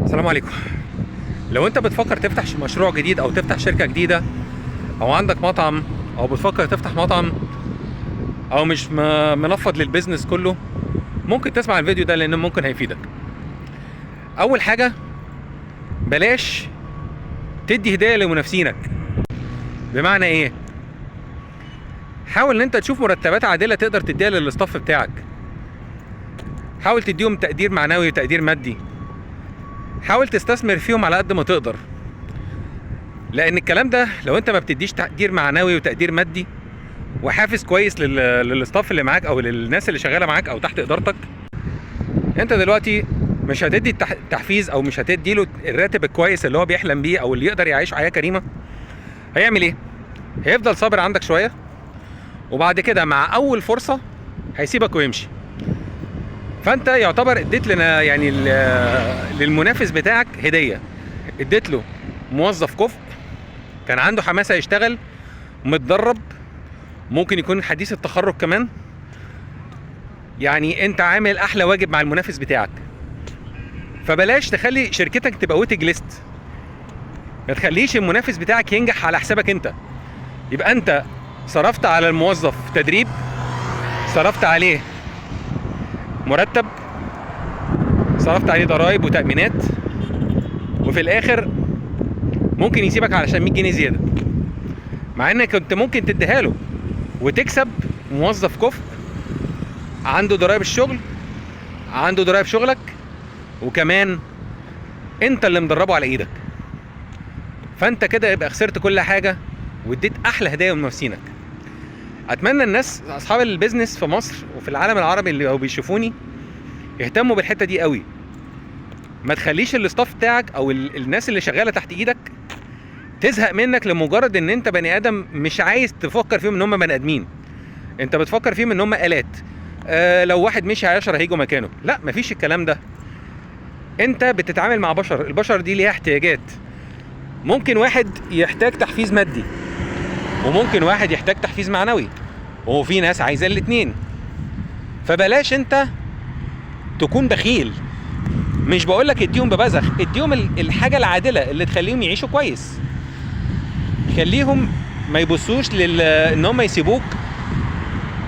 السلام عليكم. لو انت بتفكر تفتح مشروع جديد او تفتح شركة جديدة او عندك مطعم او بتفكر تفتح مطعم او مش منفض للبيزنس كله، ممكن تسمع الفيديو ده لانه ممكن هيفيدك. اول حاجة، بلاش تدي هدية لمنافسينك. بمعنى ايه؟ حاول ان انت تشوف مرتبات عادلة تقدر تديها للاستاف بتاعك. حاول تديهم تقدير معنوي وتقدير مادي. حاول تستثمر فيهم على قد ما تقدر، لان الكلام ده لو انت ما بتديش تقدير معنوي وتقدير مادي وحافز كويس للاستاف اللي معاك او للناس اللي شغاله معاك او تحت ادارتك، انت دلوقتي مش هتدي التحفيز او مش هتدي له الراتب الكويس اللي هو بيحلم بيه او اللي يقدر يعيش حياه كريمه. هيعمل ايه؟ هيفضل صابر عندك شويه، وبعد كده مع اول فرصه هيسيبك ويمشي. فانت يعتبر اديت لنا يعني للمنافس بتاعك هديه. اديت له موظف كفء كان عنده حماسه يشتغل، متدرب، ممكن يكون حديث التخرج كمان. يعني انت عامل احلى واجب مع المنافس بتاعك. فبلاش تخلي شركتك تبقى ويتنج ليست. ما تخليش المنافس بتاعك ينجح على حسابك انت. يبقى انت صرفت على الموظف تدريب، صرفت عليه مرتب، صرفت عليه ضرائب وتأمينات، وفي الاخر ممكن يسيبك علشان 100 جنيه زياده، مع انك كنت ممكن تديها له وتكسب موظف كفء عنده ضرائب الشغل، عنده ضرائب شغلك، وكمان انت اللي مدربه على ايدك. فانت كده يبقى خسرت كل حاجه واديت احلى هدايا لمنافسينك. اتمنى الناس اصحاب البيزنس في مصر وفي العالم العربي اللي لو بيشوفوني يهتموا بالحته دي قوي. ما تخليش الاستاف بتاعك او الناس اللي شغاله تحت ايدك تزهق منك لمجرد ان انت بني ادم مش عايز تفكر فيهم ان هم بني ادمين. انت بتفكر فيهم ان هم آلات. لو واحد مشي 10 هيجوا مكانه. لا، مفيش الكلام ده. انت بتتعامل مع بشر، البشر دي ليها احتياجات. ممكن واحد يحتاج تحفيز مادي وممكن واحد يحتاج تحفيز معنوي، وفي ناس عايزه الاتنين. فبلاش انت تكون بخيل. مش بقولك اديهم ببذخ، اديهم الحاجه العادله اللي تخليهم يعيشوا كويس. خليهم ما يبصوش ان هم يسيبوك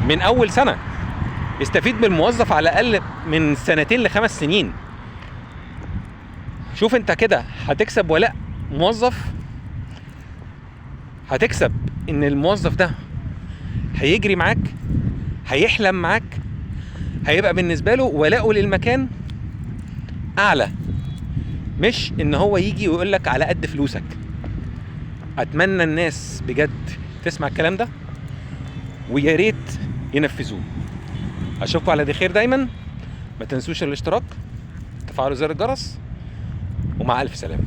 من اول سنه. استفيد من الموظف على الاقل من 2 ل5 سنين. شوف انت كده هتكسب ولا موظف. هتكسب ان الموظف ده هيجري معاك، هيحلم معاك، هيبقى بالنسبه له ولاؤه للمكان اعلى، مش ان هو يجي ويقول لك على قد فلوسك. اتمنى الناس بجد تسمع الكلام ده ويا ريت ينفذوه. اشوفكم على خير دايما. ما تنسوش الاشتراك، تفعلوا زر الجرس، ومع الف سلامه.